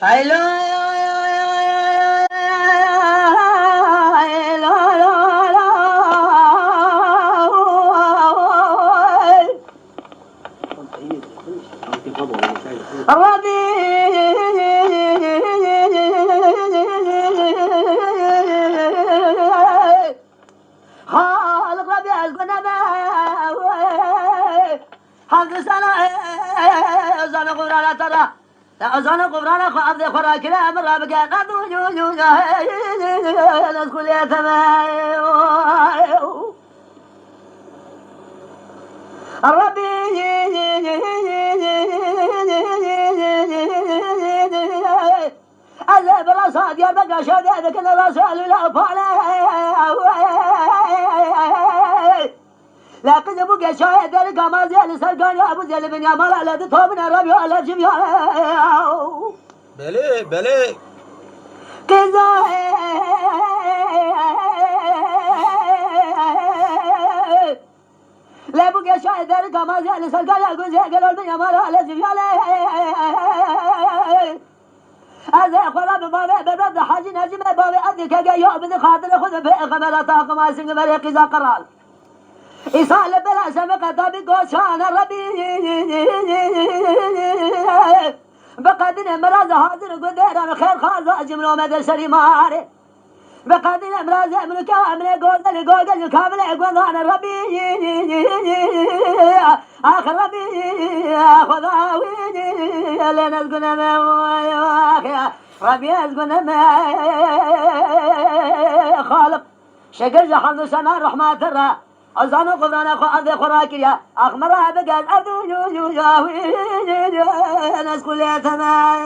هلا خالق ربي أزقنا حمد سنة أزان قبرانا ترى أزان قبرانا خابد خورا كلا مرة بقى قدو جو نسكول يتما ربي أذهب الأصاد يا بقى شديدك إن الأصال لا فعلا لكن بقى شاهد ذلك ما زال سرقان يا أبو زيل بن يامال على دتوبنا ربي على الجميع بله بله كذا لا بقى شاهد ذلك ما زال سرقان يا أبو زيل بن يامال على الجميع هذا خلا ببابي بدد حاجي نجم بابي أديك جايو بدي خاطر خذ في خبر طاقم اسم بريق إذا قرال إصال بلا سبق طبي قوشان ربي بقدر مرض حاضر قدر خير خاز جملو مدى سليماري بقدر مرض من كامل قودل كامل قودان ربي آخر ربي خذاويني لين أزقنا ما ربي أزقنا ما خالق شقج حمد سنة رحمة ترى أزان قبرانا خاذ خراكيا أخمرها بقى الأرض نسكول يتما